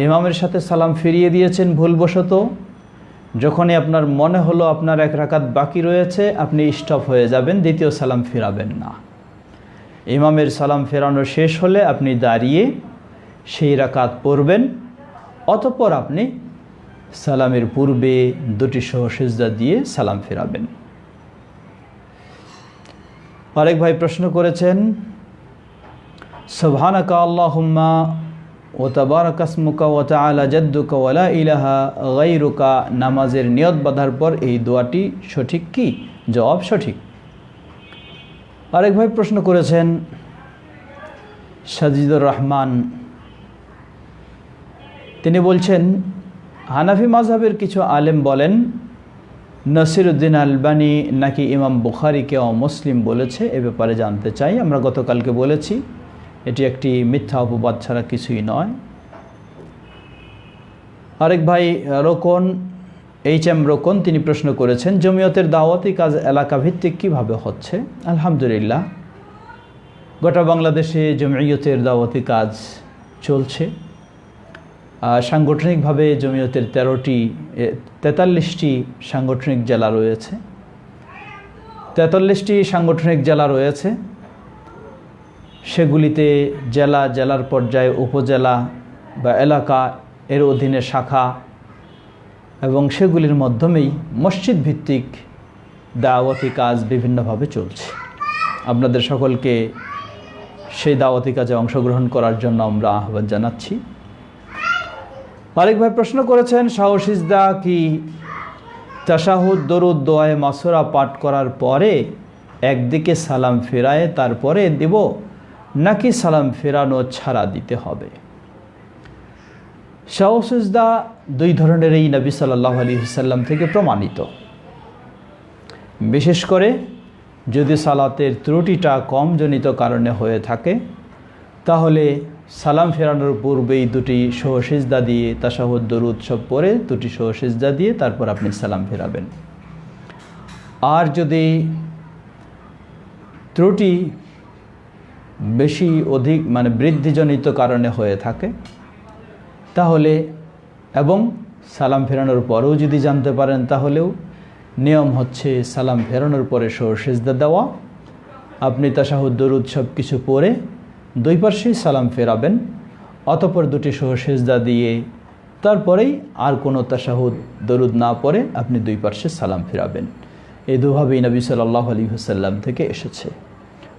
ইমামের সাথে সালাম ফিরিয়ে দিয়েছেন ভুলবশত, যখনই আপনার মনে হলো আপনার 1 রাকাত বাকি রয়েছে আপনি স্টপ হয়ে যাবেন, দ্বিতীয় সালাম ফেরাবেন না। ইমামের সালাম ফেরানো শেষ হলে আপনি দাঁড়িয়ে সেই রাকাত পড়বেন, অতঃপর আপনি সালামের পূর্বে 2টি সিজদা দিয়ে সালাম ফেরাবেন। আরেক ভাই প্রশ্ন করেছেন সুবহানাকা আল্লাহুম্মা ওয়া তাবারাকা ইসমুকা ওয়া তাআলা জাদ্দুকা ওয়া লা ইলাহা গায়রুকা নামাজের নিয়ত বাঁধার পর এই দোয়াটি সঠিক কি? জবাব সঠিক। আরেক ভাই প্রশ্ন করেছেন সাজিদুর রহমান, তিনি বলছেন হানাফি মাযহাবের কিছু আলেম বলেন নাসিরউদ্দিন আলবানী নাকি ইমাম বুখারীকে অমুসলিম বলেছে, এ ব্যাপারে জানতে চাই। আমরা গতকালকে বলেছি এটি একটি মিথ্যা অপবাদ ছাড়া কিছুই নয়। আরেক ভাই রোকন, HM রোকন, তিনি প্রশ্ন করেছেন জমিয়তের দাওয়াতি কাজ এলাকা ভিত্তিক কীভাবে হচ্ছে। আলহামদুলিল্লাহ, গোটা বাংলাদেশে জমিয়তের দাওয়াতি কাজ চলছে। সাংগঠনিকভাবে জমিয়তের 43টি সাংগঠনিক জেলা রয়েছে, 43টি সাংগঠনিক জেলা রয়েছে। সেগুলিতে জেলার পর্যায়ে উপজেলা বা এলাকা এর অধীনে শাখা, এবং সেগুলির মাধ্যমেই মসজিদ ভিত্তিক দাওয়াতি কাজ বিভিন্নভাবে চলছে। আপনাদের সকলকে সেই দাওয়াতি কাজে অংশগ্রহণ করার জন্য আমরা আহ্বান জানাচ্ছি। আরেক ভাই প্রশ্ন করেছেন সাহু সিজদা কি তাশাহুদ দরুদ দোয়ায়ে মাসুরা পাঠ করার পরে একদিকে সালাম ফেরায় তারপরে দেব, নাকি সালাম ফেরানো ছাড়া দিতে হবে। সাহু সিজদা দুই ধরনের এই নবী সাল্লাল্লাহু আলাইহি ওয়াসাল্লাম থেকে প্রমাণিত। বিশেষ করে যদি সালাতের ত্রুটিটা কম জনিত কারণে হয়ে থাকে, তাহলে সালাম ফেরানোর পূর্বেই দুটি সহসিজদা দিয়ে তাশাহুদ দরুদ সব পড়ে দুটি সহসিজদা দিয়ে তারপর আপনি সালাম ফেরাবেন। আর যদি ত্রুটি বেশি অধিক বৃদ্ধিজনিত কারণে হয়ে থাকে, তাহলে এবং সালাম ফেরানোর পরেও যদি জানতে পারেন, তাহলেও নিয়ম হচ্ছে সালাম ফেরানোর পরে সহসিজদা দেওয়া। আপনি তাশাহুদ দরুদ সব কিছু পড়ে দুই পার্শ্বেই সালাম ফেরাবেন, অতঃপর দুটি সহসিজদা দিয়ে তারপরেই আর কোনো তাশাহুদ দরুদ না পড়ে আপনি দুই পার্শ্বে সালাম ফেরাবেন। এই দুভাবেই নবী সাল্লাল্লাহু আলাইহি ওয়াসাল্লাম থেকে এসেছে।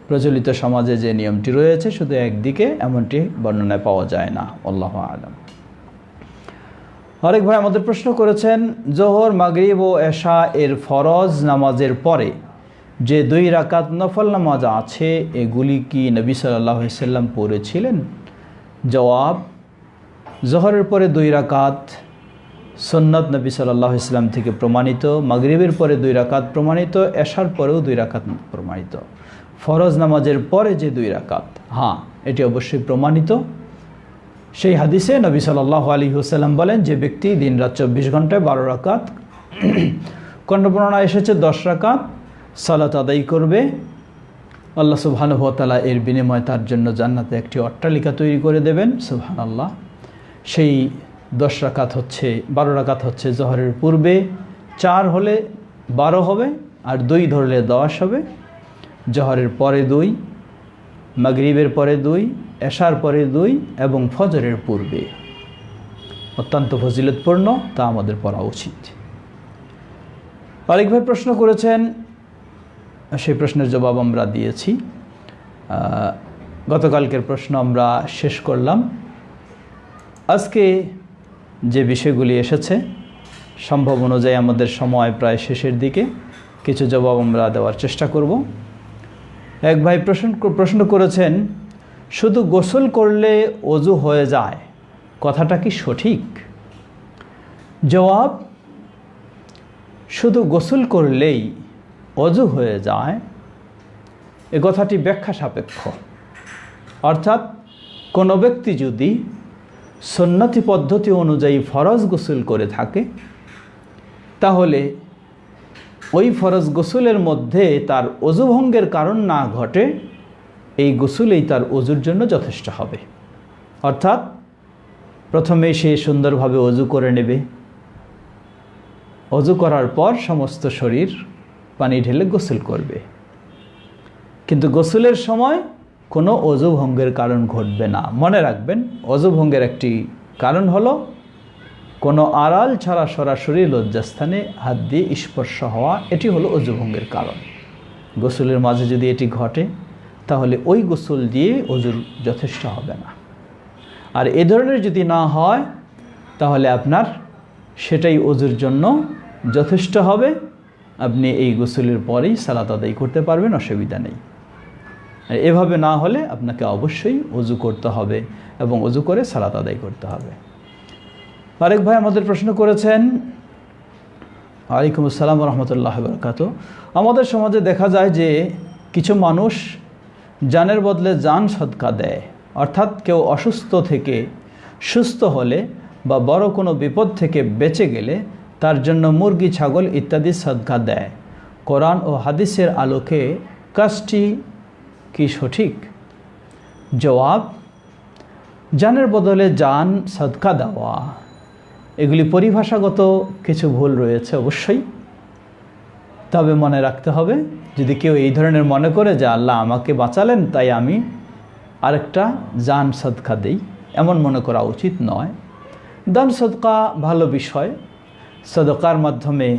প্রচলিত সমাজে যে নিয়মটি রয়েছে শুধু একদিকে, এমনটি বর্ণনায় পাওয়া যায় না। আল্লাহু আ'লাম। আরেক ভাই আমাদের প্রশ্ন করেছেন জোহর, মাগরিব ও এশা এর ফরজ নামাজের পরে যে 2 রাকাত নফল নামাজ আছে, এগুলি কি নবী সাল্লাল্লাহু আলাইহি ওয়াসাল্লাম পড়েছিলেন। জবাব, জোহরের পরে 2 রাকাত সুন্নাত নবী সাল্লাল্লাহু আলাইহি ওয়াসাল্লাম থেকে প্রমাণিত, মাগরিবের পরে 2 রাকাত প্রমাণিত, এশার পরেও 2 রাকাত প্রমাণিত। ফরজ নামাজের পরে যে 2 রাকাত, হ্যাঁ, এটি অবশ্যই প্রমাণিত। সেই হাদিসে নবী সাল্লাল্লাহু আলাইহি ওয়াসাল্লাম বলেন যে ব্যক্তি দিনরাত 24 ঘন্টায় 12 রাকাত, কোন বর্ণনা এসেছে 10 রাকাত সালাত আদায় করবে, আল্লাহ সুবহানাহু ওয়া তাআলা এর বিনিময়ে তার জন্য জান্নাতে একটি অট্টালিকা তৈরি করে দেবেন। সুবহানাল্লাহ। সেই 10 রাকাত হচ্ছে 12 রাকাত হচ্ছে জোহরের পূর্বে, 4 হলে 12 হবে, আর 2 ধরলে 10 হবে। জোহরের পরে 2, মাগরিবের পরে 2, এশার পরে 2 এবং ফজরের পূর্বে। অত্যন্ত ফজিলতপূর্ণ, তা আমাদের পড়া উচিত। আরেক ভাই প্রশ্ন করেছেন, সেই প্রশ্নের জবাব আমরা দিয়েছি। গতকালকের প্রশ্ন আমরা শেষ করলাম। আজকে যে বিষয়গুলি এসেছে, সম্ভব অনুযায়ী আমাদের সময় প্রায় শেষের দিকে, কিছু জবাব আমরা দেওয়ার চেষ্টা করব। এক ভাই প্রশ্ন করেছেন শুধু গোসল করলে ওযু হয়ে যায়, কথাটা কি সঠিক। জবাব, শুধু গোসল করলেই ওযু হয়ে যায়, এ কথাটি ব্যাখ্যা সাপেক্ষ। অর্থাৎ কোনো ব্যক্তি যদি সুন্নতি পদ্ধতি অনুযায়ী ফরজ গোসল করে থাকে, তাহলে ওই ফরজ গোসলের মধ্যে তার ওযু ভঙ্গের কারণ না ঘটে, এই গোসলেই তার ওযুর জন্য যথেষ্ট হবে। অর্থাৎ প্রথমে সে সুন্দরভাবে ওযু করে নেবে, ওযু করার পর সমস্ত শরীর পানি ঢেলে গোসল করবে, কিন্তু গোসলের সময় কোনো ওযু ভঙ্গের কারণ ঘটবে না। মনে রাখবেন, ওযু ভঙ্গের একটি কারণ হলো কোনো আড়াল ছাড়া সরাসরি লজ্জাস্থানে হাত দিয়ে স্পর্শ হওয়া, এটি হলো ওযু ভঙ্গের কারণ। গোসলের মাঝে যদি এটি ঘটে, তাহলে ওই গোসল দিয়ে ওযুর যথেষ্ট হবে না। আর এ ধরনের যদি না হয়, তাহলে আপনার সেটাই ওযুর জন্য যথেষ্ট হবে, আপনি এই গোসলের পরেই সালাত আদায় করতে পারবেন, অসুবিধা নেই। এভাবে না হলে আপনাকে অবশ্যই ওযু করতে হবে এবং ওযু করে সালাত আদায় করতে হবে। আরেক ভাই আমাদের প্রশ্ন করেছেন, ওয়ালাইকুম আসসালাম রহমতুল্লাহ বারাকাতুহু। আমাদের সমাজে দেখা যায় যে কিছু মানুষ জানের বদলে জান সদকা দেয়, অর্থাৎ কেউ অসুস্থ থেকে সুস্থ হলে বা বড় কোনো বিপদ থেকে বেঁচে গেলে তার জন্য মুরগি, ছাগল ইত্যাদি সদকা দেয়। কোরআন ও হাদিসের আলোকে কাজটি কি সঠিক? জবাব, জানের বদলে জান সদকা দেওয়া, এগুলি পরিভাষাগত কিছু ভুল রয়েছে অবশ্যই। তবে মনে রাখতে হবে, যদি কেউ এই ধরনের মনে করে যে আল্লাহ আমাকে বাঁচালেন তাই আমি আরেকটা জান সদকা দেই, এমন মনে করা উচিত নয়। দান সদকা ভালো বিষয়, সদকার মাধ্যমে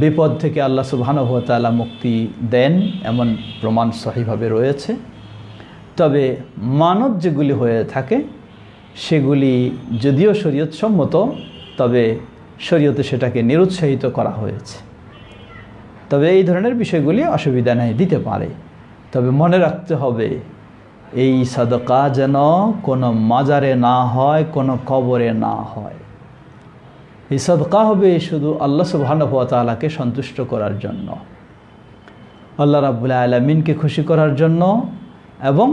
বিপদ থেকে আল্লাহ সুবহানাহু ওয়া তাআলা মুক্তি দেন এমন প্রমাণ সহিভাবে রয়েছে। তবে মানত যেগুলি হয়ে থাকে সেগুলি যদিও শরীয়ত সম্মত, তবে শরীয়তে সেটাকে নিরুৎসাহিত করা হয়েছে। তবে এই ধরনের বিষয়গুলি অসুবিধা নেই, দিতে পারে। তবে মনে রাখতে হবে এই সাদকা যেন কোনো মাজারে না হয়, কোনো কবরে না হয়। এই সাদকা হবে শুধু আল্লাহ সুবহানাহু ওয়া তাআলাকে সন্তুষ্ট করার জন্য, আল্লাহ রাব্বুল আলামিনকে খুশি করার জন্য এবং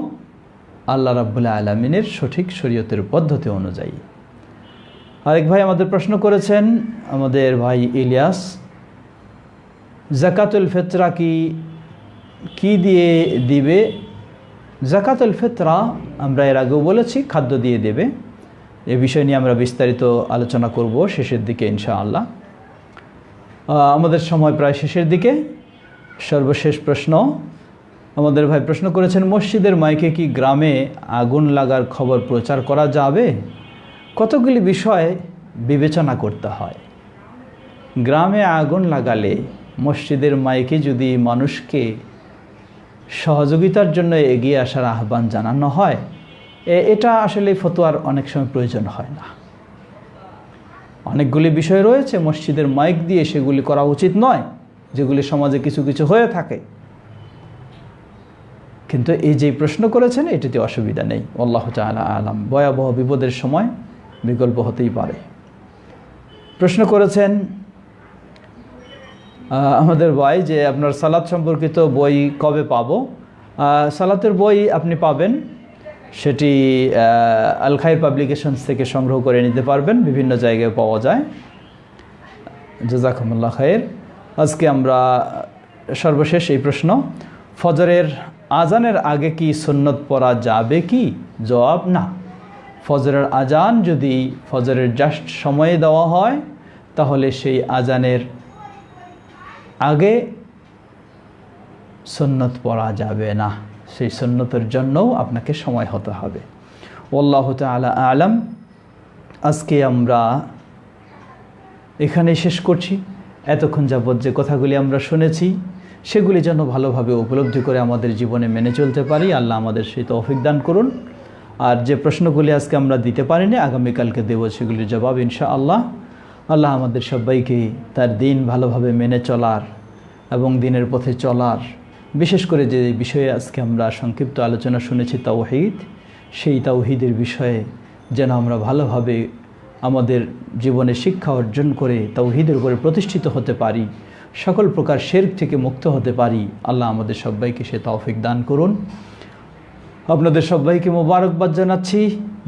আল্লাহ রাব্বুল আলামিনের সঠিক শরীয়তের পদ্ধতি অনুযায়ী। আরেক ভাই আমাদের প্রশ্ন করেছেন, আমাদের ভাই ইলিয়াস, যাকাতুল ফিতরা কি দিয়ে দিবে? যাকাতুল ফিতরা আমরা এর আগেও বলেছি, খাদ্য দিয়ে দেবে। এ বিষয় নিয়ে আমরা বিস্তারিত আলোচনা করব শেষের দিকে ইনশাআল্লাহ। আমাদের সময় প্রায় শেষের দিকে। সর্বশেষ প্রশ্ন, আমাদের ভাই প্রশ্ন করেছেন, মসজিদের মাইকে কি গ্রামে আগুন লাগার খবর প্রচার করা যাবে? কতগুলি বিষয় বিবেচনা করতে হয়। গ্রামে আগুন লাগালে মসজিদের মাইকে যদি মানুষকে সহযোগিতার জন্য এগিয়ে আসার আহ্বান জানানো হয়, এটা আসলে ফতোয়ার অনেক সময় প্রয়োজন হয় না। অনেকগুলি বিষয় রয়েছে মসজিদের মাইক দিয়ে সেগুলি করা উচিত নয়, যেগুলি সমাজে কিছু কিছু হয়ে থাকে। কিন্তু এই যে প্রশ্ন করেছেন এটিতে অসুবিধা নেই, আল্লাহু তাআলা আলাম। ভয়াবহ বিপদের সময় বিকল্প হতেই পারে। প্রশ্ন করেছেন আমাদের ভাই যে আপনার সালাত সম্পর্কিত বই কবে পাবো? সালাতের বই আপনি পাবেন, সেটি আল খায়র পাবলিকেশনস থেকে সংগ্রহ করে নিতে পারবেন, বিভিন্ন জায়গায় পাওয়া যায়। জাযাকুমুল্লাহ খায়র। আজকে আমরা সর্বশেষ এই প্রশ্ন, ফজরের আজানের আগে কি সুন্নত পড়া যাবে কি? জবাব, না। ফজরের আজান যদি ফজরের জাস্ট সময়ে দেওয়া হয় তাহলে সেই আজানের আগে সুন্নত পড়া যাবে না, সেই সুন্নতের জন্যও আপনাকে সময় হতে হবে। আল্লাহু তাআলা আলাম। আজকে আমরা এখানে শেষ করছি। এতক্ষণ যাবৎ যে কথাগুলি আমরা শুনেছি সেগুলি যেন ভালোভাবে উপলব্ধি করে আমাদের জীবনে মেনে চলতে পারি, আল্লাহ আমাদের সেই তৌফিক দান করুন। আর যে প্রশ্নগুলি আজকে আমরা দিতে পারিনি, আগামীকালকে দেব সেগুলির জবাব ইনশাআল্লাহ। আল্লাহ আমাদের সবাইকে তার দিন ভালোভাবে মেনে চলার এবং দিনের পথে চলার, বিশেষ করে যে বিষয়ে আজকে আমরা সংক্ষিপ্ত আলোচনা শুনেছি তাওহীদ, সেই তাওহীদের বিষয়ে যেন আমরা ভালোভাবে আমাদের জীবনে শিক্ষা অর্জন করে তাওহীদের উপরে প্রতিষ্ঠিত হতে পারি, সকল প্রকার শিরক থেকে মুক্ত হতে পারি। আল্লাহ আমাদের সবাইকে সে তৌফিক দান করুন। আপনাদের সবাইকে মোবারকবাদ জানাচ্ছি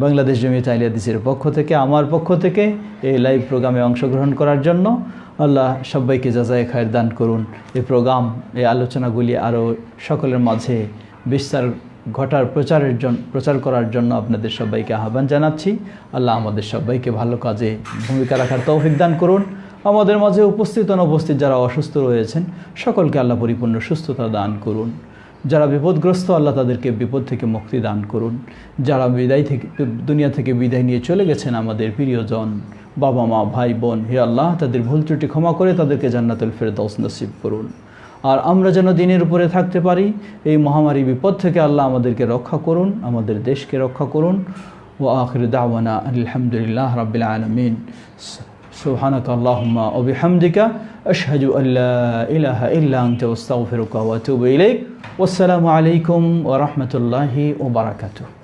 বাংলাদেশ জমিয়ত আহলে হাদিসের পক্ষ থেকে, আমার পক্ষ থেকে এই লাইভ প্রোগ্রামে অংশগ্রহণ করার জন্য। আল্লাহ সবাইকে জাযায়ে খায়ের দান করুন। এই প্রোগ্রাম, এই আলোচনাগুলি আরও সকলের মাঝে বিস্তার ঘটার প্রচার করার জন্য আপনাদের সবাইকে আহ্বান জানাচ্ছি। আল্লাহ আমাদের সবাইকে ভালো কাজে ভূমিকা রাখার তৌফিক দান করুন। আমাদের মাঝে উপস্থিত অনুপস্থিত যারা অসুস্থ রয়েছেন সকলকে আল্লাহ পরিপূর্ণ সুস্থতা দান করুন। যারা বিপদগ্রস্ত আল্লাহ তাদেরকে বিপদ থেকে মুক্তি দান করুন। যারা দুনিয়া থেকে বিদায় নিয়ে চলে গেছেন আমাদের প্রিয়জন, বাবা মা, ভাই বোন, হে আল্লাহ তাদের ভুল ত্রুটি ক্ষমা করে তাদেরকে জান্নাতুল ফেরদাউস নসিব করুন। আর আমরা যেন দিনের উপরে থাকতে পারি, এই মহামারী বিপদ থেকে আল্লাহ আমাদেরকে রক্ষা করুন, আমাদের দেশকে রক্ষা করুন। ওয়া আখিরু দাওয়ানা আলহামদুলিল্লাহ রাব্বিল আলামিন। সুবহানাকা আল্লাহুম্মা ওয়া বিহামদিকা আশহাদু আল্লা ইলাহা ইল্লা আনতা আস্তাগফিরুকা ওয়া আতুবু ইলাইক। ওয়াসসালামু আলাইকুম ওয়া রাহমাতুল্লাহি ওয়া বারাকাতুহু।